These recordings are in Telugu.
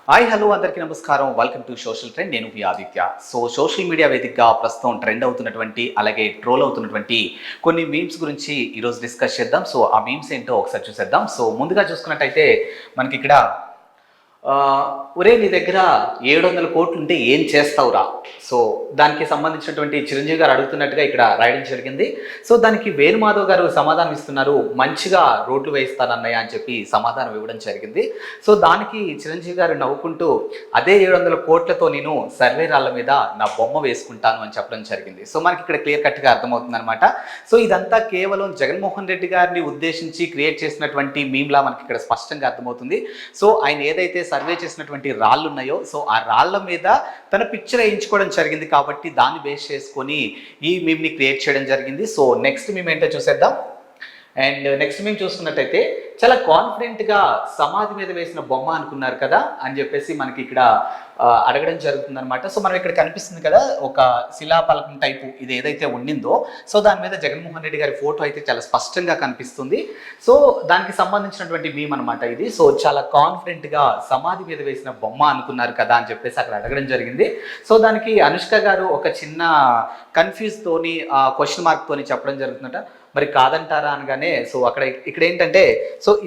హాయ్ హలో అందరికీ నమస్కారం. Welcome to social trend. నేను మీ ఆదిత్య. సోషల్ మీడియా వేదికగా ప్రస్తుతం ట్రెండ్ అవుతున్నటువంటి అలాగే ట్రోల్ అవుతున్నటువంటి కొన్ని మీమ్స్ గురించి ఈరోజు డిస్కస్ చేద్దాం. ఆ మీమ్స్ ఏంటో ఒకసారి చూసేద్దాం. ముందుగా చూసుకున్నట్టయితే మనకి ఇక్కడ ఒరే నీ దగ్గర 700 కోట్లు ఉంటే ఏం చేస్తావురా? దానికి సంబంధించినటువంటి చిరంజీవి గారు అడుగుతున్నట్టుగా ఇక్కడ రాయడం జరిగింది. దానికి వేణుమాధవ్ గారు సమాధానం ఇస్తున్నారు. మంచిగా రోడ్లు వేయిస్తానన్నయ్య అని చెప్పి సమాధానం ఇవ్వడం జరిగింది. దానికి చిరంజీవి గారు నవ్వుకుంటూ అదే 700 కోట్లతో నేను సర్వే రాళ్ళ మీద నా బొమ్మ వేసుకుంటాను అని చెప్పడం జరిగింది. మనకి ఇక్కడ క్లియర్ కట్గా అర్థమవుతుంది అనమాట. ఇదంతా కేవలం జగన్మోహన్ రెడ్డి గారిని ఉద్దేశించి క్రియేట్ చేసినటువంటి మీమ్లా మనకి ఇక్కడ స్పష్టంగా అర్థమవుతుంది. ఆయన ఏదైతే సర్వే చేసినటువంటి రాళ్ళు ఉన్నాయో ఆ రాళ్ళ మీద తన పిక్చర్ వేయించుకోవడం జరిగింది కాబట్టి దాన్ని బేస్ చేసుకొని ఈ మీమ్ని క్రియేట్ చేయడం జరిగింది. నెక్స్ట్ మీమ్ ఏంటో చూసేద్దాం. అండ్ నెక్స్ట్ మేము చూసుకున్నట్టయితే చాలా కాన్ఫిడెంట్గా సమాధి మీద వేసిన బొమ్మ అనుకున్నారు కదా అని చెప్పేసి మనకి ఇక్కడ అడగడం జరుగుతుంది అనమాట. మనం ఇక్కడ కనిపిస్తుంది కదా ఒక శిలాపలకం టైపు ఇది ఏదైతే ఉండిందో దాని మీద జగన్మోహన్ రెడ్డి గారి ఫోటో అయితే చాలా స్పష్టంగా కనిపిస్తుంది. దానికి సంబంధించినటువంటి మీమ్ అనమాట ఇది. చాలా కాన్ఫిడెంట్గా సమాధి మీద వేసిన బొమ్మ అనుకున్నారు కదా అని చెప్పేసి అక్కడ అడగడం జరిగింది. దానికి అనుష్క గారు ఒక చిన్న కన్ఫ్యూజ్ తోని క్వశ్చన్ మార్క్ తోని చెప్పడం జరుగుతుందట. మరి కాదంటారా అనగానే ఇక్కడ ఏంటంటే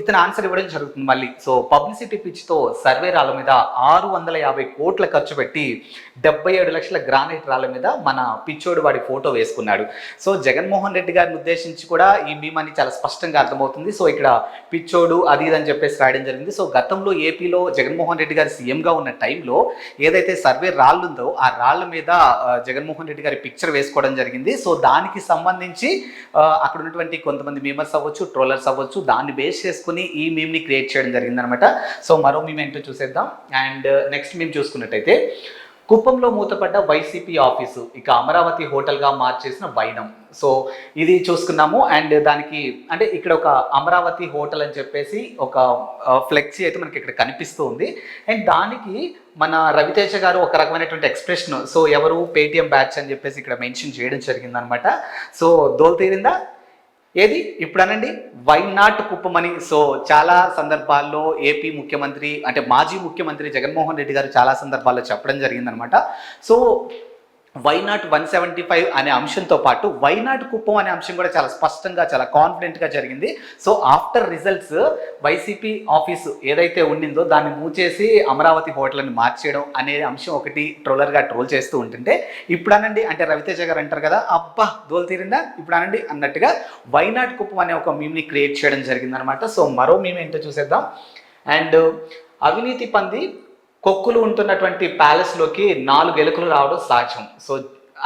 ఇతను ఆన్సర్ ఇవ్వడం జరుగుతుంది మళ్ళీ. పబ్లిసిటీ పిచ్తో సర్వే రాళ్ళ మీద 650 కోట్ల ఖర్చు పెట్టి 77 లక్షల గ్రానైట్ రాళ్ళ మీద మన పిచ్చోడు వాడి ఫోటో వేసుకున్నాడు. జగన్మోహన్ రెడ్డి గారిని ఉద్దేశించి కూడా ఈ మీమ్ అని చాలా స్పష్టంగా అర్థమవుతుంది. ఇక్కడ పిచ్చోడు అది ఇది అని చెప్పేసి రాయడం జరిగింది. గతంలో ఏపీలో జగన్మోహన్ రెడ్డి గారు సీఎంగా ఉన్న టైంలో ఏదైతే సర్వే రాళ్ళు ఉందో ఆ రాళ్ళ మీద జగన్మోహన్ రెడ్డి గారి పిక్చర్ వేసుకోవడం జరిగింది. దానికి సంబంధించి అక్కడ ఉన్నటువంటి కొంతమంది మీమర్స్ అవ్వచ్చు, ట్రోలర్స్ అవ్వచ్చు, దాన్ని బేస్ చేసుకుని ఈ మీమ్ని క్రియేట్ చేయడం జరిగింది అనమాట. మరో మీమ్ ఏంటో చూసేద్దాం. అండ్ నెక్స్ట్ మీమ్ చూసుకున్నట్టయితే కుప్పంలో మూతపడ్డ వైసీపీ ఆఫీసు ఇక అమరావతి హోటల్గా మార్చేసిన వైనం. ఇది చూసుకున్నాము. అండ్ దానికి అంటే ఇక్కడ ఒక అమరావతి హోటల్ అని చెప్పేసి ఒక ఫ్లెక్సీ అయితే మనకి ఇక్కడ కనిపిస్తూ ఉంది. అండ్ దానికి మన రవితేజ గారు ఒక రకమైనటువంటి ఎక్స్ప్రెషన్ ఎవరు పేటిఎం బ్యాచ్ అని చెప్పేసి ఇక్కడ మెన్షన్ చేయడం జరిగింది అనమాట. దోల్ తీరిందా ఏది ఇప్పుడు అనండి, వై నాట్ కుప్పమని. చాలా సందర్భాల్లో ఏపీ ముఖ్యమంత్రి అంటే మాజీ ముఖ్యమంత్రి జగన్మోహన్ రెడ్డి గారు చాలా సందర్భాల్లో చెప్పడం జరిగిందనమాట. వై నాట్ 175 అనే అంశంతో పాటు వై నాట్ కుప్పం అనే అంశం కూడా చాలా స్పష్టంగా చాలా కాన్ఫిడెంట్గా జరిగింది. ఆఫ్టర్ రిజల్ట్స్ వైసీపీ ఆఫీసు ఏదైతే ఉండిందో దాన్ని మూచేసి అమరావతి హోటల్ని మార్చేయడం అనే అంశం ఒకటి ట్రోలర్గా ట్రోల్ చేస్తూ ఉంటుంటే ఇప్పుడు అనండి అంటే రవితేజ గారు అంటారు కదా, అబ్బా దోలు తీరిందా ఇప్పుడు అనండి అన్నట్టుగా వై నాట్ కుప్పం అనే ఒక మీమ్ని క్రియేట్ చేయడం జరిగిందనమాట. మరో మీమ్ ఏంటో చూసేద్దాం. అండ్ అవినీతి పంది కొక్కులు ఉంటున్నటువంటి ప్యాలెస్లోకి 4 ఎలుకలు రావడం సాధ్యం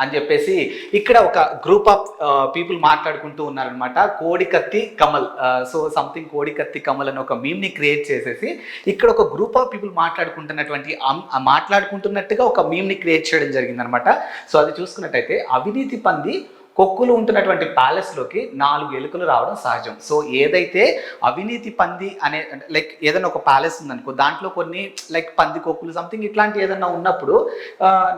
అని చెప్పేసి ఇక్కడ ఒక గ్రూప్ ఆఫ్ పీపుల్ మాట్లాడుకుంటూ ఉన్నారనమాట. కోడికత్తి కమల్ సంథింగ్ కోడికత్తి కమల్ అని ఒక మీమ్ని క్రియేట్ చేసేసి ఇక్కడ ఒక గ్రూప్ ఆఫ్ పీపుల్ మాట్లాడుకుంటున్నట్టుగా ఒక మీమ్ని క్రియేట్ చేయడం జరిగిందనమాట. అది చూసుకున్నట్టయితే అవినీతి పంది కొక్కులు ఉంటున్నటువంటి ప్యాలెస్లోకి 4 ఎలుకలు రావడం సహజం. ఏదైతే అవినీతి పంది అనే లైక్ ఏదైనా ఒక ప్యాలెస్ ఉందనుకో దాంట్లో కొన్ని లైక్ పంది కొక్కులు సంథింగ్ ఇట్లాంటి ఏదైనా ఉన్నప్పుడు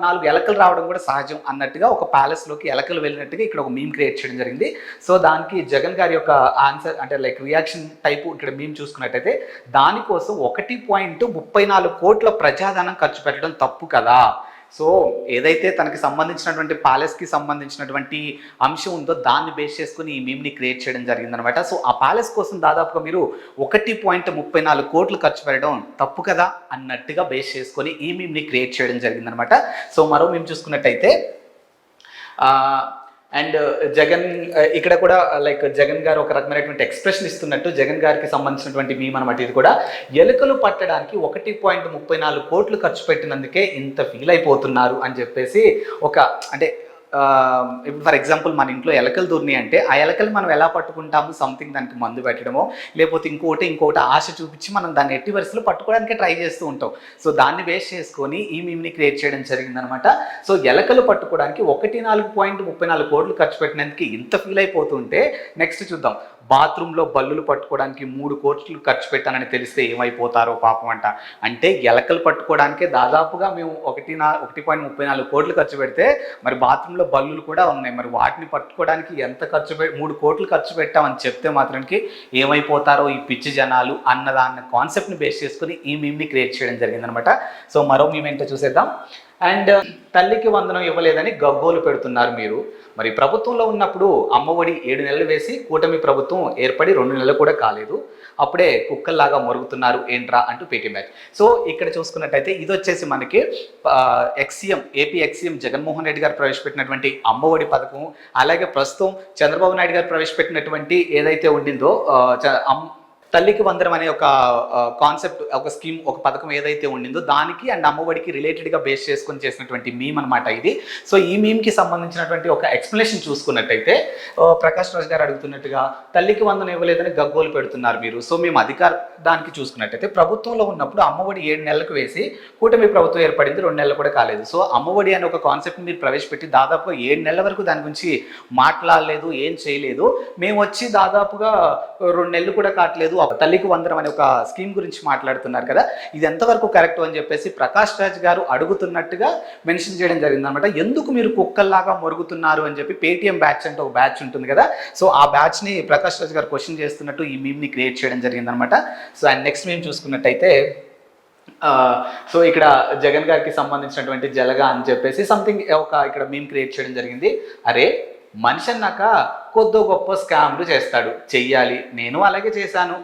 4 ఎలకలు రావడం కూడా సహజం అన్నట్టుగా ఒక ప్యాలెస్లోకి ఎలకలు వెళ్ళినట్టుగా ఇక్కడ ఒక మీమ్ క్రియేట్ చేయడం జరిగింది. దానికి జగన్ గారి యొక్క ఆన్సర్ అంటే లైక్ రియాక్షన్ టైపు ఇక్కడ మీమ్ చూసుకున్నట్టయితే దానికోసం 1.34 కోట్ల ప్రజాధనం ఖర్చు పెట్టడం తప్పు కదా. ఏదైతే తనకి సంబంధించినటువంటి ప్యాలెస్కి సంబంధించినటువంటి అంశం ఉందో దాన్ని బేస్ చేసుకుని ఈ మీమ్ని క్రియేట్ చేయడం జరిగిందనమాట. ఆ ప్యాలెస్ కోసం దాదాపుగా మీరు 1.34 కోట్లు ఖర్చు పెట్టడం తప్పు కదా అన్నట్టుగా బేస్ చేసుకొని ఈ మీమ్ని క్రియేట్ చేయడం జరిగిందనమాట. మరో మీమ్ చూసుకున్నట్టయితే అండ్ జగన్ ఇక్కడ కూడా లైక్ జగన్ గారు ఒక రకమైనటువంటి ఎక్స్ప్రెషన్ ఇస్తున్నట్టు జగన్ గారికి సంబంధించినటువంటి మీమ్ అనమాట. ఇది కూడా ఎలుకలు పట్టడానికి 1.34 కోట్లు ఖర్చు పెట్టినందుకే ఇంత ఫీల్ అయిపోతున్నారు అని చెప్పేసి ఒక అంటే ఫర్ ఎగ్జాంపుల్ మన ఇంట్లో ఎలకలు దూరినాయి అంటే ఆ ఎలకలు మనం ఎలా పట్టుకుంటాము, సంథింగ్ దానికి మందు పెట్టడమో లేకపోతే ఇంకోటి ఆశ చూపించి మనం దాన్ని ఎట్టి వరుసలో పట్టుకోవడానికి ట్రై చేస్తూ ఉంటాం. దాన్ని బేస్ చేసుకొని ఈ మీమ్ని క్రియేట్ చేయడం జరిగిందనమాట. ఎలకలు పట్టుకోవడానికి 1.34 కోట్లు ఖర్చు పెట్టినందుకు ఇంత ఫీల్ అయిపోతుంటే నెక్స్ట్ చూద్దాం. బాత్రూంలో బల్లులు పట్టుకోవడానికి 3 కోట్లు ఖర్చు పెట్టానని తెలిస్తే ఏమైపోతారో పాపం అంట. అంటే ఎలకలు పట్టుకోవడానికే దాదాపుగా మేము 1.34 కోట్లు ఖర్చు పెడితే మరి బాత్రూంలో రూపంలో బల్లులు కూడా ఉన్నాయి. మరి వాటిని పట్టుకోవడానికి ఎంత 3 కోట్లు ఖర్చు పెట్టామని చెప్తే మాత్రానికి ఏమైపోతారో ఈ పిచ్చి జనాలు అన్నదాన్న కాన్సెప్ట్ని బేస్ చేసుకుని ఈ మీమ్ని క్రియేట్ చేయడం జరిగిందనమాట. సో మరో మీమ్ ఏంటో చూసేద్దాం. అండ్ తల్లికి వందనం ఇవ్వలేదని గగ్గోలు పెడుతున్నారు మీరు. మరి ప్రభుత్వంలో ఉన్నప్పుడు అమ్మఒడి 7 నెలలు వేసి కూటమి ప్రభుత్వం ఏర్పడి 2 నెలలు కూడా కాలేదు, అప్పుడే కుక్కల్లాగా మరుగుతున్నారు ఏంట్రా అంటూ పేటీఎం బ్యాచ్. సో ఇక్కడ చూసుకున్నట్టయితే ఇది వచ్చేసి మనకి ఏపీ ఎక్సీఎం జగన్మోహన్ రెడ్డి గారు ప్రవేశపెట్టినటువంటి అమ్మఒడి పథకం, అలాగే ప్రస్తుతం చంద్రబాబు నాయుడు గారు ప్రవేశపెట్టినటువంటి ఏదైతే ఉండిందో తల్లికి వందనం అనే ఒక కాన్సెప్ట్, ఒక స్కీమ్, ఒక పథకం ఏదైతే ఉండిందో దానికి అండ్ అమ్మఒడికి రిలేటెడ్గా బేస్ చేసుకొని చేసినటువంటి మీమ్ అనమాట ఇది. సో ఈ మీమ్కి సంబంధించినటువంటి ఒక ఎక్స్ప్లెనేషన్ చూసుకున్నట్టయితే ప్రకాష్ రాజ్ గారు అడుగుతున్నట్టుగా తల్లికి వందనం ఇవ్వలేదని గగ్గోలు పెడుతున్నారు మీరు. సో మేము దానికి చూసుకున్నట్టయితే ప్రభుత్వంలో ఉన్నప్పుడు అమ్మఒడి 7 నెలలకు వేసి కూటమి ప్రభుత్వం ఏర్పడింది, 2 నెలలు కూడా కాలేదు. సో అమ్మఒడి అనే ఒక కాన్సెప్ట్ మీరు ప్రవేశపెట్టి దాదాపుగా 7 నెలల వరకు దాని గురించి మాట్లాడలేదు, ఏం చేయలేదు. మేము వచ్చి దాదాపుగా 2 నెలలు కూడా కావట్లేదు, తల్లికి వందనం అనే ఒక స్కీమ్ గురించి మాట్లాడుతున్నారు కదా, ఇది ఎంతవరకు కరెక్ట్ అని చెప్పేసి ప్రకాష్ రాజ్ గారు అడుగుతున్నట్టుగా మెన్షన్ చేయడం జరిగింది అనమాట. ఎందుకు మీరు కుక్కల్లాగా మొరుగుతున్నారు అని చెప్పి పేటీఎం బ్యాచ్ అంటే ఒక బ్యాచ్ ఉంటుంది కదా, సో ఆ బ్యాచ్ని ప్రకాష్ రాజ్ గారు క్వశ్చన్ చేస్తున్నట్టు ఈ మీమ్ని క్రియేట్ చేయడం జరిగింది అనమాట. సో అండ్ నెక్స్ట్ మేము చూసుకున్నట్టయితే సో ఇక్కడ జగన్ గారికి సంబంధించినటువంటి జలగా అని చెప్పేసి సంథింగ్ ఇక్కడ మీమ్ క్రియేట్ చేయడం జరిగింది. అరే మనిషి అన్నాక కొద్దో గొప్ప స్కామ్లు చేస్తాడు, చెయ్యాలి, నేను అలాగే చేశాను.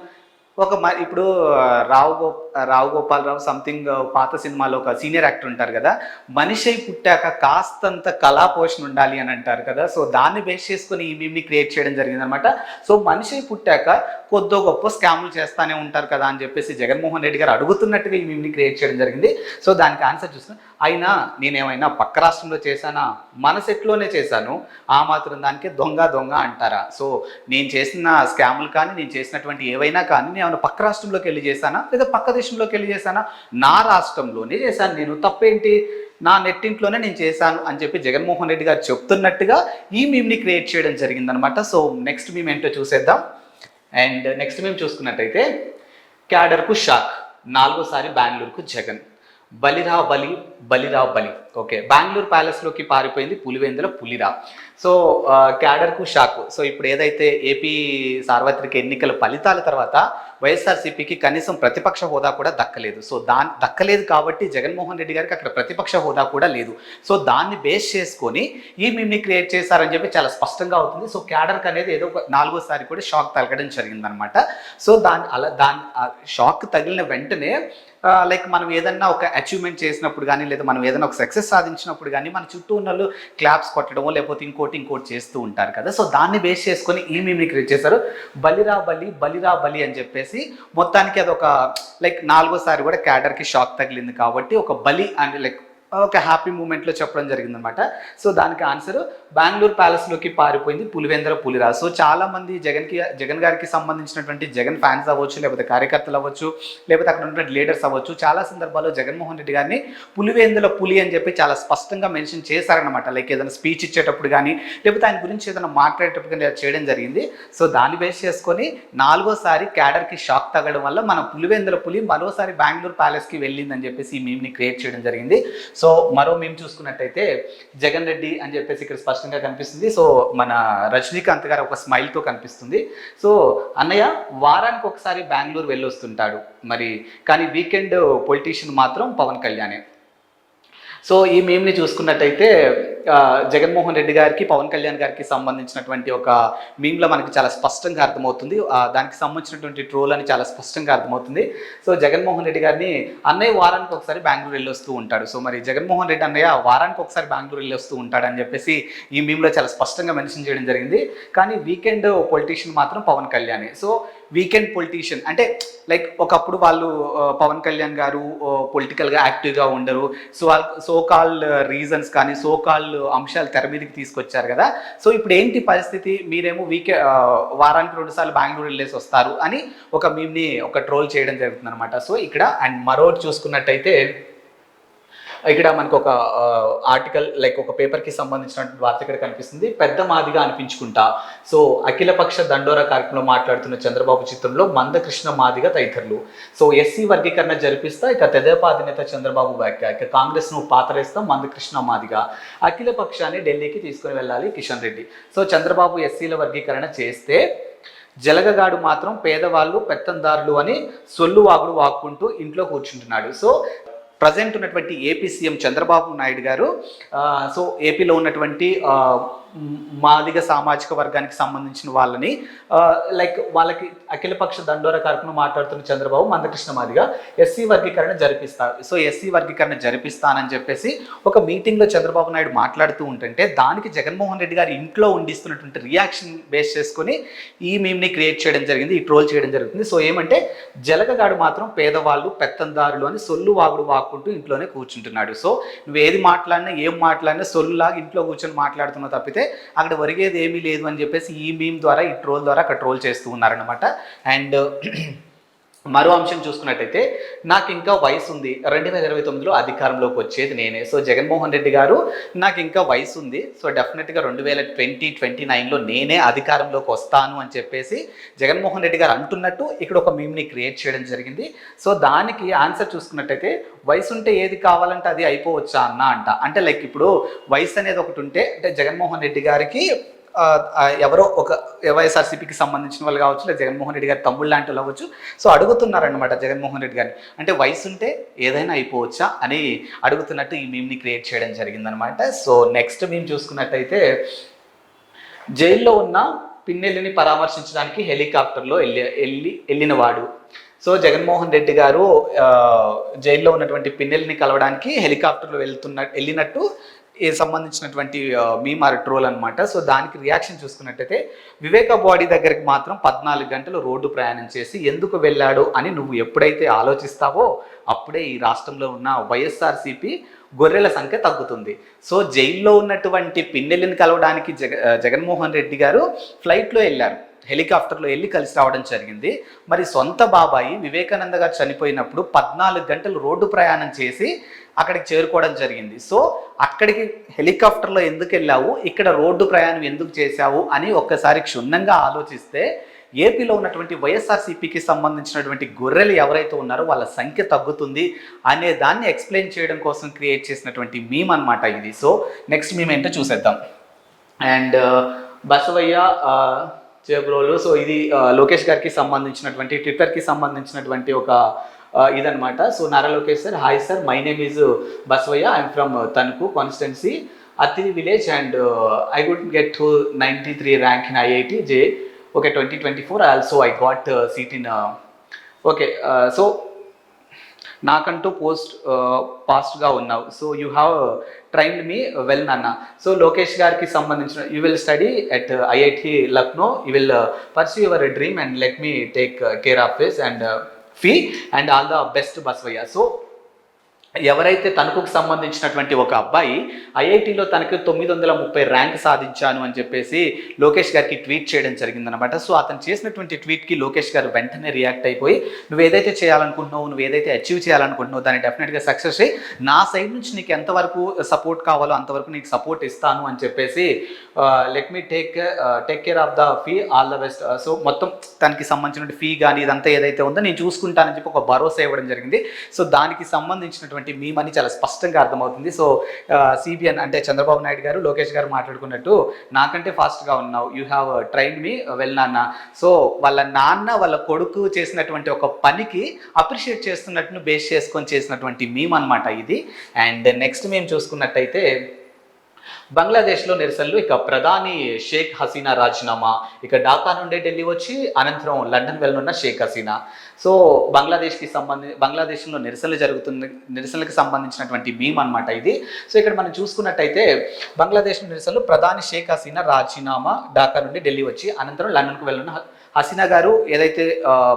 ఇప్పుడు రావు గోపాలరావు సంథింగ్ పాత సినిమాలో ఒక సీనియర్ యాక్టర్ ఉంటారు కదా, మనిషి పుట్టాక కాస్తంత కళా పోషణ ఉండాలి అని అంటారు కదా, సో దాన్ని బేస్ చేసుకుని ఈ మీమ్ని క్రియేట్ చేయడం జరిగింది అనమాట. సో మనిషి పుట్టాక కొద్దో గొప్ప స్కామ్లు చేస్తానే ఉంటారు కదా అని చెప్పేసి జగన్మోహన్ రెడ్డి గారు అడుగుతున్నట్టుగా ఈ మీమ్ని క్రియేట్ చేయడం జరిగింది. సో దానికి ఆన్సర్ చూస్తున్నా, అయినా నేనేమైనా పక్క రాష్ట్రంలో చేశానా, మన సెట్లోనే చేశాను, ఆ మాత్రం దానికి దొంగ అంటారా? సో నేను చేసిన స్కాములు కానీ, నేను చేసినటువంటి ఏవైనా కానీ నేను ఏమైనా పక్క రాష్ట్రంలోకి వెళ్ళి చేశానా, లేదా పక్క దేశంలోకి వెళ్ళి చేశానా? నా రాష్ట్రంలోనే చేశాను, నేను తప్పేంటి, నా నెట్టింట్లోనే నేను చేశాను అని చెప్పి జగన్మోహన్ రెడ్డి గారు చెప్తున్నట్టుగా ఈ మీమ్ని క్రియేట్ చేయడం జరిగిందనమాట. సో నెక్స్ట్ మీమ్ ఏంటో చూసేద్దాం. అండ్ నెక్స్ట్ మేము చూసుకున్నట్టయితే క్యాడర్కు షాక్, 4వ సారి బెంగళూరుకు జగన్, బలిరా బలి. ఓకే, బెంగళూరు ప్యాలెస్లోకి పారిపోయింది పులివెందుల పులిరా. సో క్యాడర్కు షాక్. సో ఇప్పుడు ఏదైతే ఏపీ సార్వత్రిక ఎన్నికల ఫలితాల తర్వాత వైఎస్ఆర్సీపీకి కనీసం ప్రతిపక్ష హోదా కూడా దక్కలేదు. సో దక్కలేదు కాబట్టి జగన్మోహన్ రెడ్డి గారికి అక్కడ ప్రతిపక్ష హోదా కూడా లేదు. సో దాన్ని బేస్ చేసుకొని ఈ మీమ్ని క్రియేట్ చేశారని చెప్పి చాలా స్పష్టంగా అవుతుంది. సో క్యాడర్కి అనేది ఏదో 4వ సారి కూడా షాక్ తగలడం జరిగిందనమాట. సో దాని షాక్ తగిలిన వెంటనే లైక్ మనం ఏదన్నా ఒక అచీవ్మెంట్ చేసినప్పుడు కానీ, లేదా మనం ఏదైనా ఒక సక్సెస్ సాధించినప్పుడు కానీ మన చుట్టూ ఉన్న వాళ్ళు క్లాప్స్ కొట్టడమో లేకపోతే ఇంకోటి చేస్తూ ఉంటారు కదా. సో దాన్ని బేస్ చేసుకొని ఈ మీమ్ని క్రియేట్ చేశారు. బలిరా బలి అని చెప్పేసి మొత్తానికి అదొక లైక్ 4వ సారి కూడా క్యాడర్కి షాక్ తగిలింది కాబట్టి ఒక బలి అండ్ లైక్ ఒక హ్యాపీ మూమెంట్లో చెప్పడం జరిగిందనమాట. సో దానికి ఆన్సర్ బెంగళూరు ప్యాలెస్లోకి పారిపోయింది పులివెందుల పులిరా. సో చాలామంది జగన్ గారికి సంబంధించినటువంటి జగన్ ఫ్యాన్స్ అవ్వచ్చు, లేకపోతే కార్యకర్తలు అవ్వచ్చు, లేకపోతే అక్కడ ఉన్నటువంటి లీడర్స్ అవ్వచ్చు, చాలా సందర్భాల్లో జగన్మోహన్ రెడ్డి గారిని పులివెందుల పులి అని చెప్పి చాలా స్పష్టంగా మెన్షన్ చేశారనమాట. లైక్ ఏదైనా స్పీచ్ ఇచ్చేటప్పుడు కానీ, లేకపోతే ఆయన గురించి ఏదైనా మాట్లాడేటప్పుడు కానీ చేయడం జరిగింది. సో దాన్ని బేస్ చేసుకొని 4వ సారి క్యాడర్కి షాక్ తగ్గడం వల్ల మన పులివెందుల పులి మరోసారి బెంగళూరు ప్యాలెస్కి వెళ్ళిందని చెప్పేసి ఈ మీమ్ని క్రియేట్ చేయడం జరిగింది. సో మరో మేము చూసుకున్నట్టయితే జగన్ రెడ్డి అని చెప్పేసి ఇక్కడ స్పష్టంగా కనిపిస్తుంది. సో మన రజనీకాంత్ గారు ఒక స్మైల్తో కనిపిస్తుంది. సో అన్నయ్య వారానికి ఒకసారి బెంగళూరు వెళ్ళొస్తుంటాడు మరి, కానీ వీకెండ్ పొలిటీషియన్ మాత్రం పవన్ కళ్యాణే. సో ఈ మీమ్ని చూసుకున్నట్టయితే జగన్మోహన్ రెడ్డి గారికి పవన్ కళ్యాణ్ గారికి సంబంధించినటువంటి ఒక మీమ్లో మనకి చాలా స్పష్టంగా అర్థమవుతుంది, దానికి సంబంధించినటువంటి ట్రోల్ అని చాలా స్పష్టంగా అర్థమవుతుంది. సో జగన్మోహన్ రెడ్డి గారిని అన్నయ్య వారానికి ఒకసారి బెంగళూరు వెళ్ళొస్తూ ఉంటాడు. సో మరి జగన్మోహన్ రెడ్డి అన్నయ్య వారానికి ఒకసారి బెంగళూరు వెళ్ళొస్తూ ఉంటాడు అని చెప్పేసి ఈ మీమ్లో చాలా స్పష్టంగా మెన్షన్ చేయడం జరిగింది. కానీ వీకెండ్ పొలిటీషియన్ మాత్రం పవన్ కళ్యాణే. సో వీకెండ్ పొలిటీషియన్ అంటే లైక్ ఒకప్పుడు వాళ్ళు పవన్ కళ్యాణ్ గారు పొలిటికల్గా యాక్టివ్గా ఉండరు. సో కాల్డ్ రీజన్స్ కానీ సో కాల్డ్ అంశాలు తెర మీదకి తీసుకొచ్చారు కదా. సో ఇప్పుడు ఏంటి పరిస్థితి, మీరేమో వారానికి 2 సార్లు బెంగళూరు వెళ్ళేసి వస్తారు అని ఒక మీమ్ని ఒక ట్రోల్ చేయడం జరుగుతుంది అనమాట. సో ఇక్కడ అండ్ మరోటి చూసుకున్నట్టయితే ఇక్కడ మనకు ఒక ఆర్టికల్ లైక్ ఒక పేపర్కి సంబంధించినటువంటి వార్త ఇక్కడ కనిపిస్తుంది. పెద్ద మాదిగా అనిపించుకుంటా. సో అఖిలపక్ష దండోరా కార్యక్రమంలో మాట్లాడుతున్న చంద్రబాబు చిత్రంలో మందకృష్ణ మాదిగ తదితరులు. సో ఎస్సీ వర్గీకరణ జరిపిస్తా, ఇక తెదేపా అధినేత చంద్రబాబు వ్యాఖ్య, ఇక కాంగ్రెస్ ను పాతరేస్తా మందకృష్ణ మాదిగ, అఖిల పక్షాన్ని ఢిల్లీకి తీసుకుని వెళ్ళాలి కిషన్ రెడ్డి. సో చంద్రబాబు ఎస్సీల వర్గీకరణ చేస్తే జలగగాడు మాత్రం పేదవాళ్ళు పెత్తందారులు అని సొల్లు వాగుడు వాక్కుంటూ ఇంట్లో కూర్చుంటున్నాడు. సో ప్రజెంట్ ఉన్నటువంటి ఏపీ సీఎం చంద్రబాబు నాయుడు గారు సో ఏపీలో ఉన్నటువంటి మాదిగ సామాజిక వర్గానికి సంబంధించిన వాళ్ళని లైక్ వాళ్ళకి అఖిలపక్ష దండోర కార్యక్రమం మాట్లాడుతున్న చంద్రబాబు మందకృష్ణ మాదిగ ఎస్సీ వర్గీకరణ జరిపిస్తారు. సో ఎస్సీ వర్గీకరణ జరిపిస్తానని చెప్పేసి ఒక మీటింగ్లో చంద్రబాబు నాయుడు మాట్లాడుతూ ఉంటుంటే దానికి జగన్మోహన్ రెడ్డి గారి ఇంట్లో ఉండిస్తున్నటువంటి రియాక్షన్ బేస్ చేసుకొని ఈ మీమ్ని క్రియేట్ చేయడం జరిగింది, ఈ ట్రోల్ చేయడం జరుగుతుంది. సో ఏమంటే జలగగాడు మాత్రం పేదవాళ్ళు పెత్తందారులు అని సొల్లు వాగుడు వాక్కుంటూ ఇంట్లోనే కూర్చుంటున్నాడు. సో నువ్వు ఏది మాట్లాడినా ఏం మాట్లాడినా సొల్లులాగా ఇంట్లో కూర్చొని మాట్లాడుతున్నావు తప్పితే అక్కడ ఒరిగేది ఏమీ లేదు అని చెప్పేసి ఈ మీమ్ ద్వారా ఈ ట్రోల్ ద్వారా అక్కడ ట్రోల్ చేస్తూ ఉన్నారనమాట. అండ్ మరో అంశం చూసుకున్నట్టయితే నాకు ఇంకా వయసు ఉంది, 2029లో అధికారంలోకి వచ్చేది నేనే. సో జగన్మోహన్ రెడ్డి గారు నాకు ఇంకా వయసు ఉంది, సో డెఫినెట్గా 2029లో నేనే అధికారంలోకి వస్తాను అని చెప్పేసి జగన్మోహన్ రెడ్డి గారు అంటున్నట్టు ఇక్కడ ఒక మీమ్ని క్రియేట్ చేయడం జరిగింది. సో దానికి ఆన్సర్ చూసుకున్నట్టయితే వయసు ఉంటే ఏది కావాలంటే అది అయిపోవచ్చా అంట. అంటే లైక్ ఇప్పుడు వయసు అనేది ఒకటి ఉంటే అంటే జగన్మోహన్ రెడ్డి గారికి ఎవరో ఒక వైఎస్ఆర్సీపీకి సంబంధించిన వాళ్ళు కావచ్చు, లేదా జగన్మోహన్ రెడ్డి గారి తమ్ముళ్ళు లాంటి వాళ్ళు అవ్వచ్చు. సో అడుగుతున్నారనమాట జగన్మోహన్ రెడ్డి గారిని, అంటే వయసు ఉంటే ఏదైనా అయిపోవచ్చా అని అడుగుతున్నట్టు ఈ మీమ్ని క్రియేట్ చేయడం జరిగిందనమాట. సో నెక్స్ట్ మేము చూసుకున్నట్టయితే జైల్లో ఉన్న పిన్నెల్లిని పరామర్శించడానికి హెలికాప్టర్లో వెళ్ళినవాడు. సో జగన్మోహన్ రెడ్డి గారు జైల్లో ఉన్నటువంటి పిన్నెల్లిని కలవడానికి హెలికాప్టర్లో వెళ్ళినట్టు సంబంధించినటువంటి మీమ్ ఆర్ ట్రోల్ అనమాట. సో దానికి రియాక్షన్ చూసుకున్నట్టయితే వివేక బాడీ దగ్గరికి మాత్రం 14 గంటలు రోడ్డు ప్రయాణం చేసి ఎందుకు వెళ్ళాడు అని నువ్వు ఎప్పుడైతే ఆలోచిస్తావో అప్పుడే ఈ రాష్ట్రంలో ఉన్న వైఎస్ఆర్సీపీ గొర్రెల సంఖ్య తగ్గుతుంది. సో జైల్లో ఉన్నటువంటి పిన్నెల్లిని కలవడానికి జగన్మోహన్ రెడ్డి గారు ఫ్లైట్లో వెళ్ళారు, హెలికాప్టర్లో వెళ్ళి కలిసి రావడం జరిగింది. మరి సొంత బాబాయి వివేకానంద గారు చనిపోయినప్పుడు 14 గంటలు రోడ్డు ప్రయాణం చేసి అక్కడికి చేరుకోవడం జరిగింది. సో అక్కడికి హెలికాప్టర్లో ఎందుకు వెళ్ళావు, ఇక్కడ రోడ్డు ప్రయాణం ఎందుకు చేశావు అని ఒక్కసారి క్షుణ్ణంగా ఆలోచిస్తే ఏపీలో ఉన్నటువంటి వైఎస్ఆర్సీపీకి సంబంధించినటువంటి గొర్రెలు ఎవరైతే ఉన్నారో వాళ్ళ సంఖ్య తగ్గుతుంది అనే దాన్ని ఎక్స్ప్లెయిన్ చేయడం కోసం క్రియేట్ చేసినటువంటి మీమ్ అనమాట ఇది. సో నెక్స్ట్ మీమ్ ఏంటో చూసేద్దాం. అండ్ బసవయ్య చేబ్రోలు. సో ఇది లోకేష్ గారికి సంబంధించినటువంటి ట్విట్టర్కి సంబంధించినటువంటి ఒక ఇదనమాట. So Nara Lokesh sir, hi sir, my name is Basavayya, I'm from Tanuku constituency, Attiri village, and I could get to 93 rank in IIT J. Okay, 2024 also I got seat in okay, so నాకంటూ పాస్ట్గా ఉన్నావు. So you have trained me well నాన్న. సో లోకేష్ గారికి సంబంధించిన you will study at IIT Lucknow, you will pursue your dream and let me take care of this and fee and all the best Basavaiah. So ఎవరైతే తణుకుకు సంబంధించినటువంటి ఒక అబ్బాయి ఐఐటీలో తనకు 930 ర్యాంక్ సాధించాను అని చెప్పేసి లోకేష్ గారికి ట్వీట్ చేయడం జరిగిందనమాట. సో అతను చేసినటువంటి ట్వీట్కి లోకేష్ గారు వెంటనే రియాక్ట్ అయిపోయి నువ్వు ఏదైతే చేయాలనుకుంటున్నావు, నువ్వు ఏదైతే అచీవ్ చేయాలనుకుంటున్నావు దాన్ని డెఫినెట్గా సక్సెస్ అయ్యి నా సైడ్ నుంచి నీకు ఎంతవరకు సపోర్ట్ కావాలో అంతవరకు నీకు సపోర్ట్ ఇస్తాను అని చెప్పేసి let me take care of the fee, all the best. So మొత్తం తనకి సంబంధించిన ఫీ కానీ ఇదంతా ఏదైతే ఉందో నేను చూసుకుంటానని చెప్పి ఒక భరోసా ఇవ్వడం జరిగింది. సో దానికి సంబంధించినటువంటి మీమ్ అని చాలా స్పష్టంగా అర్థమవుతుంది. సో సిబిఎన్ అంటే చంద్రబాబు నాయుడు గారు లోకేష్ గారు మాట్లాడుకున్నట్టు నాకంటే ఫాస్ట్గా ఉన్నావు, you have trained me well నాన్న. సో వాళ్ళ నాన్న వాళ్ళ కొడుకు చేసినటువంటి ఒక పనికి అప్రిషియేట్ చేస్తున్నట్టును బేస్ చేసుకొని చేసినటువంటి మీమ్ అనమాట ఇది. అండ్ నెక్స్ట్ మేము చూసుకున్నట్టయితే బంగ్లాదేశ్లో నిరసనలు, ఇక ప్రధాని షేక్ హసీనా రాజీనామా, ఇక ఢాకా నుండి ఢిల్లీ వచ్చి అనంతరం లండన్ వెళ్ళనున్న షేక్ హసీనా. సో బంగ్లాదేశ్లో నిరసనలకు సంబంధించినటువంటి మీమ్ అనమాట ఇది. సో ఇక్కడ మనం చూసుకున్నట్టయితే బంగ్లాదేశ్ నిరసనలు, ప్రధాని షేక్ హసీనా రాజీనామా, ఢాకా నుండి ఢిల్లీ వచ్చి అనంతరం లండన్కు వెళ్ళనున్న హసీనా గారు ఏదైతే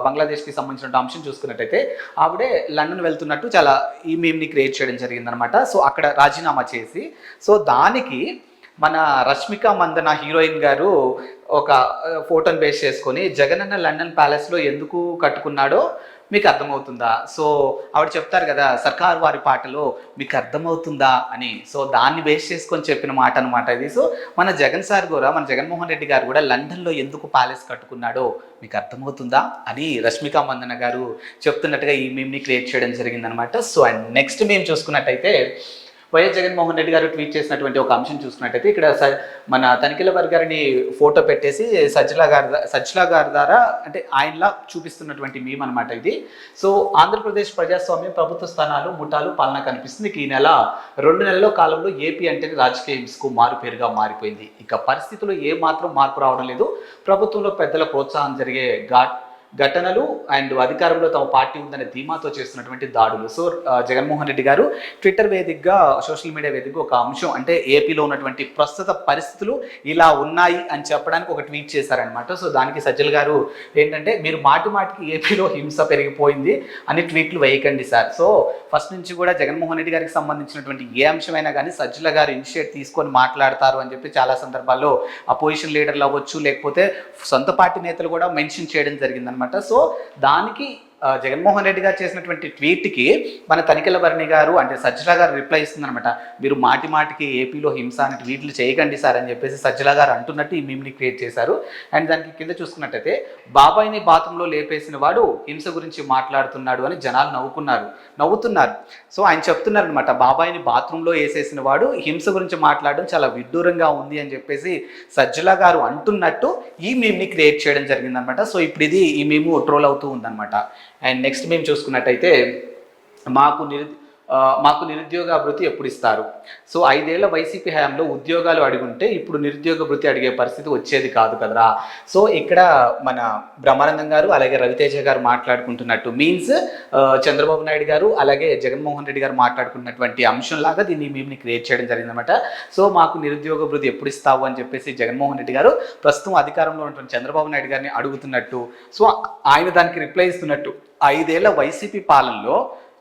బంగ్లాదేశ్కి సంబంధించిన అంశం చూసుకున్నట్టయితే ఆవిడే లండన్ వెళ్తున్నట్టు చాలా ఈ మీమ్ని క్రియేట్ చేయడం జరిగిందనమాట. సో అక్కడ రాజీనామా చేసి, సో దానికి మన రష్మిక మందన హీరోయిన్ గారు ఒక ఫోటోని బేస్ చేసుకొని జగనన్న లండన్ ప్యాలెస్లో ఎందుకు కట్టుకున్నాడో మీకు అర్థమవుతుందా? సో ఆవిడ చెప్తారు కదా, సర్కారు వారి పాటలో మీకు అర్థమవుతుందా అని. సో దాన్ని బేస్ చేసుకొని చెప్పిన మాట అనమాట ఇది. సో మన జగన్ సార్ కూడా, మన జగన్మోహన్ రెడ్డి గారు కూడా లండన్లో ఎందుకు ప్యాలెస్ కట్టుకున్నాడో మీకు అర్థమవుతుందా అని రష్మిక మందన గారు చెప్తున్నట్టుగా ఈ మీమ్ని క్రియేట్ చేయడం జరిగిందనమాట. సో అండ్ నెక్స్ట్ మేము చూసుకున్నట్టయితే వైఎస్ జగన్మోహన్ రెడ్డి గారు ట్వీట్ చేసినటువంటి ఒక అంశం చూసుకున్నట్టయితే, ఇక్కడ మన తనిఖీల వారి గారిని ఫోటో పెట్టేసి సజ్జల గారి ద్వారా అంటే ఆయనలా చూపిస్తున్నటువంటి మీమ్ అనమాట ఇది. సో ఆంధ్రప్రదేశ్ ప్రజాస్వామ్యం, ప్రభుత్వ స్థానాలు, ముఠాలు, పాలన కనిపిస్తుంది. ఈ నెల 2 నెలల కాలంలో ఏపీ అంటేనే రాజకీయ హింసకు మారుపేరుగా మారిపోయింది. ఇక పరిస్థితుల్లో ఏ మాత్రం మార్పు రావడం లేదు. ప్రభుత్వంలో పెద్దల ప్రోత్సాహం జరిగే ఘటనలు అండ్ అధికారంలో తమ పార్టీ ఉందనే ధీమాతో చేస్తున్నటువంటి దాడులు. సో జగన్మోహన్ రెడ్డి గారు ట్విట్టర్ వేదికగా, సోషల్ మీడియా వేదికగా ఒక అంశం అంటే ఏపీలో ఉన్నటువంటి ప్రస్తుత పరిస్థితులు ఇలా ఉన్నాయి అని చెప్పడానికి ఒక ట్వీట్ చేశారనమాట. సో దానికి సజ్జల గారు ఏంటంటే, మీరు మాటికి ఏపీలో హింస పెరిగిపోయింది అని ట్వీట్లు వేయకండి సార్. సో ఫస్ట్ నుంచి కూడా జగన్మోహన్ రెడ్డి గారికి సంబంధించినటువంటి ఏ అంశమైనా కానీ సజ్జల గారు ఇనిషియేట్ తీసుకొని మాట్లాడతారు అని చెప్పి చాలా సందర్భాల్లో అపోజిషన్ లీడర్లు అవ్వచ్చు, లేకపోతే సొంత పార్టీ నేతలు కూడా మెన్షన్ చేయడం జరిగింది. సో దానికి జగన్మోహన్ రెడ్డి గారు చేసినటువంటి ట్వీట్కి మన తనిఖీల భరణి గారు అంటే సజ్జల గారు రిప్లై ఇస్తుందనమాట. మీరు మాటికి ఏపీలో హింస అని ట్వీట్లు చేయకండి సార్ అని చెప్పేసి సజ్జల గారు అంటున్నట్టు ఈ మీమ్ని క్రియేట్ చేశారు. అండ్ దానికి కింద చూసుకున్నట్టయితే, బాబాయిని బాత్రూంలో లేపేసిన వాడు హింస గురించి మాట్లాడుతున్నాడు అని జనాలు నవ్వుతున్నారు. సో ఆయన చెప్తున్నారు అనమాట, బాబాయిని బాత్రూంలో వేసేసిన వాడు హింస గురించి మాట్లాడడం చాలా విడ్డూరంగా ఉంది అని చెప్పేసి సజ్జల గారు అంటున్నట్టు ఈ మీమ్ని క్రియేట్ చేయడం జరిగిందనమాట. సో ఇప్పుడు ఈ మీము ట్రోల్ అవుతూ ఉందన్నమాట. అండ్ నెక్స్ట్ మేము చూసుకున్నట్టయితే, మాకు నిరుద్యోగ భృతి ఎప్పుడు ఇస్తారు? సో 5 ఏళ్ల వైసీపీ హయాంలో ఉద్యోగాలు అడుగుంటే ఇప్పుడు నిరుద్యోగ భృతి అడిగే పరిస్థితి వచ్చేది కాదు కదరా. సో ఇక్కడ మన బ్రహ్మానందం గారు అలాగే రవితేజ గారు మాట్లాడుకుంటున్నట్టు మీన్స్ చంద్రబాబు నాయుడు గారు అలాగే జగన్మోహన్ రెడ్డి గారు మాట్లాడుకున్నటువంటి అంశం లాగా దీన్ని మేముని క్రియేట్ చేయడం జరిగిందనమాట. సో మాకు నిరుద్యోగ భృతి ఎప్పుడు ఇస్తావు అని చెప్పేసి జగన్మోహన్ రెడ్డి గారు ప్రస్తుతం అధికారంలో ఉన్నటువంటి చంద్రబాబు నాయుడు గారిని అడుగుతున్నట్టు, సో ఆయన దానికి రిప్లై ఇస్తున్నట్టు, 5 ఏళ్ల వైసీపీ పాలనలో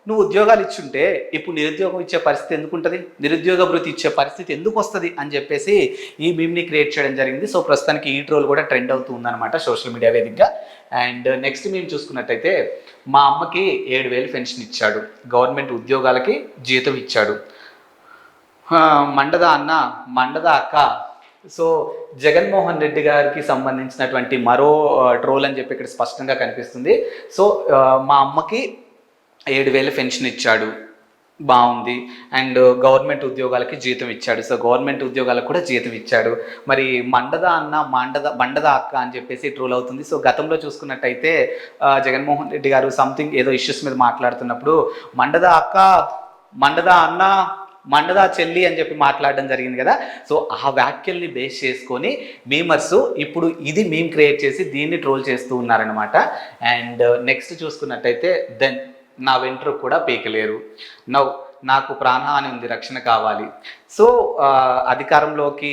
నువ్వు ఉద్యోగాలు ఇచ్చుంటే ఇప్పుడు నిరుద్యోగం ఇచ్చే పరిస్థితి ఎందుకు ఉంటుంది, నిరుద్యోగ భృతి ఇచ్చే పరిస్థితి ఎందుకు వస్తుంది అని చెప్పేసి ఈ మీమ్ని క్రియేట్ చేయడం జరిగింది. సో ప్రస్తుతానికి ఈ ట్రోల్ కూడా ట్రెండ్ అవుతూ ఉందన్నమాట సోషల్ మీడియా వేదికగా. అండ్ నెక్స్ట్ మేము చూసుకున్నట్టయితే, మా అమ్మకి 7,000 పెన్షన్ ఇచ్చాడు, గవర్నమెంట్ ఉద్యోగాలకి జీతం ఇచ్చాడు, మండదా అన్న మండదా అక్క. సో జగన్మోహన్ రెడ్డి గారికి సంబంధించినటువంటి మరో ట్రోల్ అని చెప్పి ఇక్కడ స్పష్టంగా కనిపిస్తుంది. సో మా అమ్మకి 7,000 పెన్షన్ ఇచ్చాడు, బాగుంది, అండ్ గవర్నమెంట్ ఉద్యోగాలకి జీతం ఇచ్చాడు. సో గవర్నమెంట్ ఉద్యోగాలకు కూడా జీతం ఇచ్చాడు. మరి మండదా అన్న మండదా అక్క అని చెప్పేసి ట్రోల్ అవుతుంది. సో గతంలో చూసుకున్నట్టయితే జగన్మోహన్ రెడ్డి గారు సంథింగ్ ఏదో ఇష్యూస్ మీద మాట్లాడుతున్నప్పుడు మండదా అక్క, మండదా అన్న, మండదా చెల్లి అని చెప్పి మాట్లాడడం జరిగింది కదా. సో ఆ వ్యాఖ్యల్ని బేస్ చేసుకొని మీమర్స్ ఇప్పుడు ఇది మీమ్ క్రియేట్ చేసి దీన్ని ట్రోల్ చేస్తూ ఉన్నారనమాట. అండ్ నెక్స్ట్ చూసుకున్నట్టయితే, దెన్ నా వెంట్రుకు కూడా పీకలేరు, నాకు ప్రాణహాని ఉంది, రక్షణ కావాలి. సో అధికారంలోకి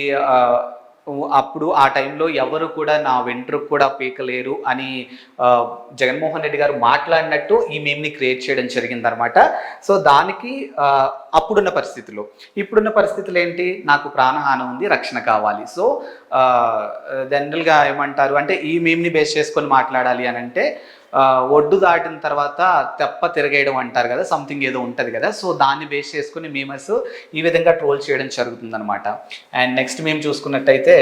అప్పుడు ఆ టైంలో ఎవరు కూడా నా వెంట్రుకు కూడా పీకలేరు అని జగన్మోహన్ రెడ్డి గారు మాట్లాడినట్టు ఈ మీమ్ని క్రియేట్ చేయడం జరిగిందనమాట. సో దానికి అప్పుడున్న పరిస్థితులు, ఇప్పుడున్న పరిస్థితులు ఏంటి, నాకు ప్రాణహాని ఉంది, రక్షణ కావాలి. సో జనరల్గా ఏమంటారు అంటే, ఈ మీమ్ని బేస్ చేసుకొని మాట్లాడాలి అని అంటే, ఒడ్డు దాటిన తర్వాత తెప్ప తిరగేయడం అంటారు కదా, సంథింగ్ ఏదో ఉంటుంది కదా. సో దాన్ని బేస్ చేసుకుని మీమర్స్ ఈ విధంగా ట్రోల్ చేయడం జరుగుతుందన్నమాట. అండ్ నెక్స్ట్ మేము చూసుకున్నట్టయితే,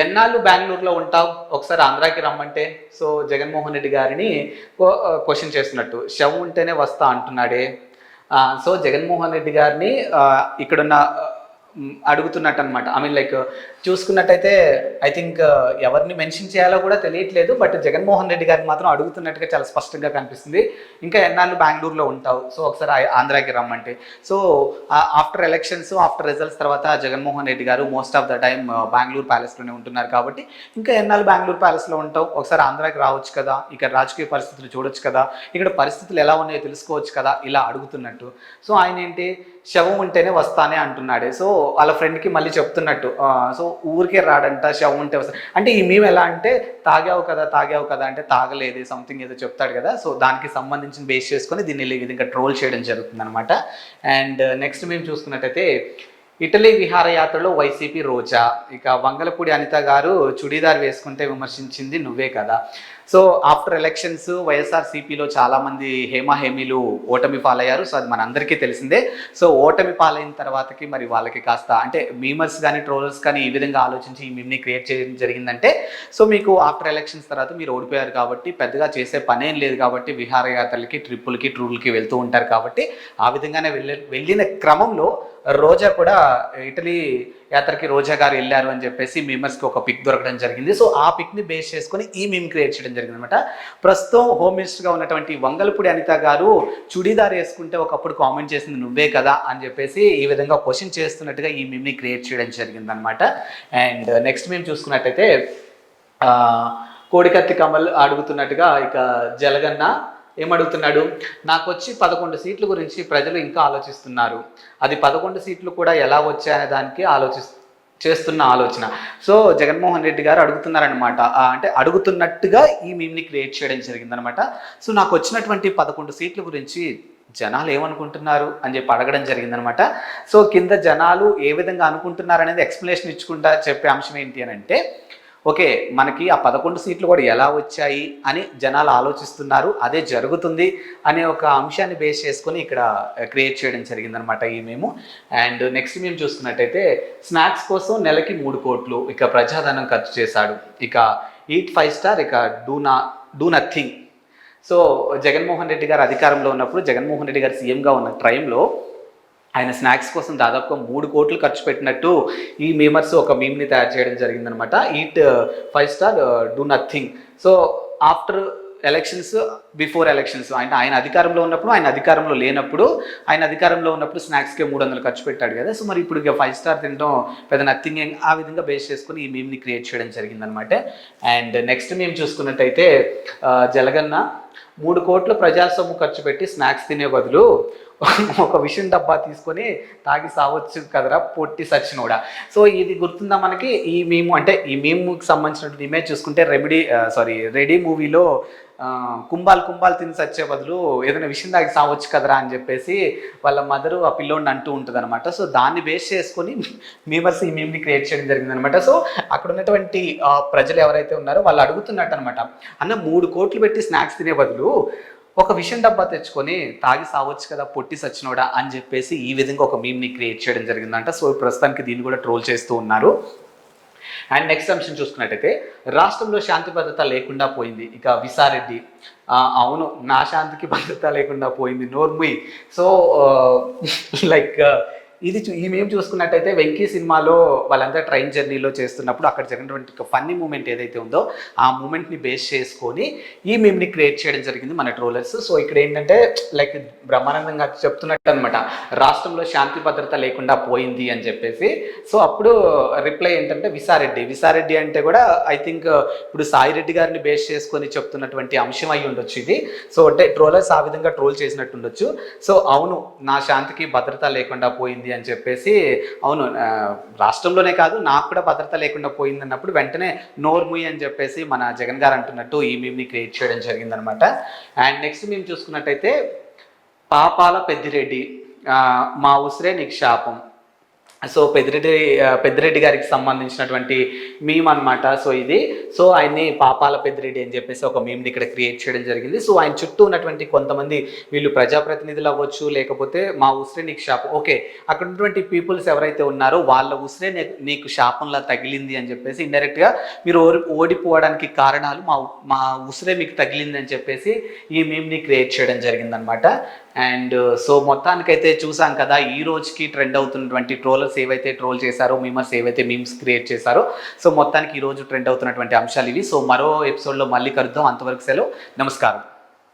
ఎన్నాళ్ళు బెంగళూరులో ఉంటావు, ఒకసారి ఆంధ్రాకి రమ్మంటే. సో జగన్మోహన్ రెడ్డి గారిని క్వశ్చన్ చేస్తున్నట్టు, శవం ఉంటేనే వస్తా అంటున్నాడే. సో జగన్మోహన్ రెడ్డి గారిని ఇక్కడున్న అడుగుతున్నట్టు అనమాట. ఐ మీన్ లైక్ చూసుకున్నట్టయితే ఐ థింక్ ఎవరిని మెన్షన్ చేయాలో కూడా తెలియట్లేదు, బట్ జగన్మోహన్ రెడ్డి గారిని మాత్రం అడుగుతున్నట్టుగా చాలా స్పష్టంగా కనిపిస్తుంది. ఇంకా ఎన్నాళ్ళు బెంగళూరులో ఉంటావు, సో ఒకసారి ఆంధ్రాకి రమ్మంటే. So after elections, after results తర్వాత Jaganmohan Reddy garu most of the time Bengaluru ప్యాలెస్లోనే ఉంటున్నారు కాబట్టి, ఇంకా ఎన్నాళ్ళు బెంగళూరు ప్యాలెస్లో ఉంటావు, ఒకసారి ఆంధ్రాకి రావచ్చు కదా, ఇక్కడ రాజకీయ పరిస్థితులు చూడొచ్చు కదా, ఇక్కడ పరిస్థితులు ఎలా ఉన్నాయో తెలుసుకోవచ్చు కదా, ఇలా అడుగుతున్నట్టు. సో ఆయన ఏంటి, శవం ఉంటేనే వస్తానే అంటున్నాడే. సో వాళ్ళ ఫ్రెండ్కి మళ్ళీ చెప్తున్నట్టు, సో ఊరికే రాడంట, శవం ఉంటే వస్తా అంటే. ఈ మేము ఎలా అంటే, తాగావు కదా అంటే తాగలేదే, సంథింగ్ ఏదో చెప్తాడు కదా. సో దానికి సంబంధించిన బేస్ చేసుకొని దీన్ని ఈ విధంగా ట్రోల్ చేయడం జరుగుతుంది అనమాట. అండ్ నెక్స్ట్ మేము చూసుకున్నట్టయితే, ఇటలీ విహారయాత్రలో వైసీపీ రోజా, ఇక వంగలపూడి అనిత గారు చుడీదార్ వేసుకుంటే విమర్శించింది నువ్వే కదా. సో ఆఫ్టర్ ఎలక్షన్స్ వైఎస్ఆర్సీపీలో చాలామంది హేమీలు ఓటమి పాలయ్యారు. సో అది మనందరికీ తెలిసిందే. సో ఓటమి పాలైన తర్వాతకి మరి వాళ్ళకి కాస్త అంటే మీమర్స్ కానీ ట్రోలర్స్ కానీ ఈ విధంగా ఆలోచించి ఈ మీమ్ని క్రియేట్ చేయడం జరిగిందంటే, సో మీకు ఆఫ్టర్ ఎలక్షన్స్ తర్వాత మీరు ఓడిపోయారు కాబట్టి పెద్దగా చేసే పనేం లేదు కాబట్టి విహారయాత్రలకి, ట్రిప్పులకి, టూర్లకి వెళ్తూ ఉంటారు కాబట్టి ఆ విధంగానే వెళ్ళిన క్రమంలో రోజా కూడా ఇటలీ యాత్రకి రోజా గారు వెళ్ళారు అని చెప్పేసి మీమర్స్కి ఒక పిక్ దొరకడం జరిగింది. సో ఆ పిక్ని బేస్ చేసుకొని ఈ మీమ్ క్రియేట్ చేయడం జరిగింది అనమాట. ప్రస్తుతం హోమ్ మినిస్టర్గా ఉన్నటువంటి వంగలపూడి అనిత గారు చుడీదార్ వేసుకుంటే ఒకప్పుడు కామెంట్ చేసింది నువ్వే కదా అని చెప్పేసి ఈ విధంగా క్వశ్చన్ చేస్తున్నట్టుగా ఈ మీమ్ని క్రియేట్ చేయడం జరిగింది అనమాట. అండ్ నెక్స్ట్ మేము చూసుకున్నట్టయితే కోడికత్తి కమల్ అడుగుతున్నట్టుగా ఇక జలగన్న ఏమడుగుతున్నాడు, నాకు వచ్చి 11 సీట్ల గురించి ప్రజలు ఇంకా ఆలోచిస్తున్నారు. అది 11 సీట్లు కూడా ఎలా వచ్చాయనే దానికి చేస్తున్న ఆలోచన. సో జగన్మోహన్ రెడ్డి గారు అడుగుతున్నారనమాట, అంటే అడుగుతున్నట్టుగా ఈ మీమ్ని క్రియేట్ చేయడం జరిగిందనమాట. సో నాకు వచ్చినటువంటి 11 సీట్ల గురించి జనాలు ఏమనుకుంటున్నారు అని చెప్పి అడగడం జరిగిందనమాట. సో కింద జనాలు ఏ విధంగా అనుకుంటున్నారు అనేది ఎక్స్ప్లెనేషన్ ఇచ్చుకుంటా చెప్పే అంశం ఏంటి అని అంటే, ఓకే మనకి ఆ 11 సీట్లు కూడా ఎలా వచ్చాయి అని జనాలు ఆలోచిస్తున్నారు, అదే జరుగుతుంది అనే ఒక అంశాన్ని బేస్ చేసుకొని ఇక్కడ క్రియేట్ చేయడం జరిగిందనమాట ఈ మేము. అండ్ నెక్స్ట్ మేము చూసుకున్నట్టయితే స్నాక్స్ కోసం నెలకి 3 కోట్లు ఇక ప్రజాధనం ఖర్చు చేశాడు, ఇక ఈట్ 5 స్టార్, ఇక do nothing. So Jaganmohan Reddy గారు అధికారంలో ఉన్నప్పుడు, జగన్మోహన్ రెడ్డి గారు సీఎంగా ఉన్న టైంలో ఆయన స్నాక్స్ కోసం దాదాపుగా 3 కోట్లు ఖర్చు పెట్టినట్టు ఈ మీమర్స్ ఒక మీమ్ని తయారు చేయడం జరిగిందనమాట. Eat 5 star, do nothing. So after elections, before elections, ఆయన అధికారంలో ఉన్నప్పుడు, ఆయన అధికారంలో లేనప్పుడు, ఆయన అధికారంలో ఉన్నప్పుడు స్నాక్స్కే 300 ఖర్చు పెట్టాడు కదా. సో మరి ఇప్పుడు ఇక 5 స్టార్ తినడం పెద్ద నథింగ్, ఆ విధంగా బేస్ చేసుకుని ఈ మీమ్ని క్రియేట్ చేయడం జరిగిందనమాట. అండ్ నెక్స్ట్ మేము చూసుకున్నట్టయితే జలగన్న 3 కోట్ల ప్రజా సొమ్ము ఖర్చు పెట్టి స్నాక్స్ తినే బదులు ఒక విషయం డబ్బా తీసుకొని తాగి సావచ్చు కదరా పొట్టి సచ్చినోడా. సో ఇది గుర్తుందా మనకి ఈ మీము, అంటే ఈ మీముకి సంబంధించినటువంటి ఇమేజ్ చూసుకుంటే రెడీ మూవీలో కుంభాలు తిని సచ్చే బదులు ఏదైనా విషయం తాగి సావచ్చు కదరా అని చెప్పేసి వాళ్ళ మదరు ఆ పిల్లోడిని అంటూ ఉంటుంది అనమాట. సో దాన్ని బేస్ చేసుకొని మీమర్స్ ఈ మీమ్ని క్రియేట్ చేయడం జరిగింది అనమాట. సో అక్కడ ఉన్నటువంటి ప్రజలు ఎవరైతే ఉన్నారో వాళ్ళు అడుగుతున్నట్టు అనమాట, అన్న 3 కోట్లు పెట్టి స్నాక్స్ తినే బదులు ఒక విషయం డబ్బా తెచ్చుకొని తాగి సావచ్చు కదా పొట్టి సచ్చినోడా అని చెప్పేసి ఈ విధంగా ఒక మీమ్ని క్రియేట్ చేయడం జరిగిందంట. సో ప్రస్తుతానికి దీన్ని కూడా ట్రోల్ చేస్తూ ఉన్నారు. అండ్ నెక్స్ట్ అంశం చూసుకున్నట్టయితే రాష్ట్రంలో శాంతి భద్రత లేకుండా పోయింది, ఇక విసారెడ్డి అవును నా శాంతికి భద్రత లేకుండా పోయింది నోర్ముయ్. సో ఈ మేము చూసుకున్నట్టయితే వెంకీ సినిమాలో వాళ్ళంతా ట్రైన్ జర్నీలో చేస్తున్నప్పుడు అక్కడ జరిగినటువంటి ఒక ఫన్నీ మూమెంట్ ఏదైతే ఉందో ఆ మూమెంట్ని బేస్ చేసుకొని ఈ మీమ్ని క్రియేట్ చేయడం జరిగింది మన ట్రోలర్స్. సో ఇక్కడ ఏంటంటే బ్రహ్మానందంగా చెప్తున్నట్టు అనమాట, రాష్ట్రంలో శాంతి భద్రత లేకుండా పోయింది అని చెప్పేసి. సో అప్పుడు రిప్లై ఏంటంటే విసారెడ్డి అంటే కూడా ఐ థింక్ ఇప్పుడు సాయి రెడ్డి గారిని బేస్ చేసుకొని చెప్తున్నటువంటి అంశం అయి ఉండొచ్చు ఇది. సో అంటే ట్రోలర్స్ ఆ విధంగా ట్రోల్ చేసినట్టు ఉండొచ్చు. సో అవును నా శాంతికి భద్రత లేకుండా పోయింది అని చెప్పేసి, అవును రాష్ట్రంలోనే కాదు నాకు కూడా భద్రత లేకుండా పోయింది అన్నప్పుడు వెంటనే నోర్ముయ్ అని చెప్పేసి మన జగన్ గారు అంటున్నట్టు ఈ మీమ్ని క్రియేట్ చేయడం జరిగిందనమాట. అండ్ నెక్స్ట్ మేము చూసుకున్నట్టయితే పాపాల పెద్దిరెడ్డి మా ఉసిరే నీకు శాపం. సో పెద్దిరెడ్డి గారికి సంబంధించినటువంటి మీమ్ అనమాట. సో ఇది ఆయన్ని పాపాల పెద్దిరెడ్డి అని చెప్పేసి ఒక మీమ్ని ఇక్కడ క్రియేట్ చేయడం జరిగింది. సో ఆయన చుట్టూ ఉన్నటువంటి కొంతమంది వీళ్ళు ప్రజాప్రతినిధులు అవ్వచ్చు, లేకపోతే మా ఉసిరే నీకు శాపం, ఓకే అక్కడ ఉన్నటువంటి పీపుల్స్ ఎవరైతే ఉన్నారో వాళ్ళ ఉసిరే నీకు శాపంలా తగిలింది అని చెప్పేసి ఇండైరెక్ట్గా మీరు ఓడిపోవడానికి కారణాలు మా ఉసిరే మీకు తగిలింది అని చెప్పేసి ఈ మీమ్ని క్రియేట్ చేయడం జరిగిందనమాట. అండ్ సో మొత్తానికైతే చూసాం కదా ఈ రోజుకి ట్రెండ్ అవుతున్నటువంటి ట్రోలర్స్ ఏవైతే ట్రోల్ చేశారో, మీమర్స్ ఏవైతే మీమ్స్ క్రియేట్ చేశారో, సో మొత్తానికి ఈ రోజు ట్రెండ్ అవుతున్నటువంటి అంశాలు ఇవి. సో మరో ఎపిసోడ్లో మళ్ళీ కలుద్దాం. అంతవరకు సెలవు, నమస్కారం.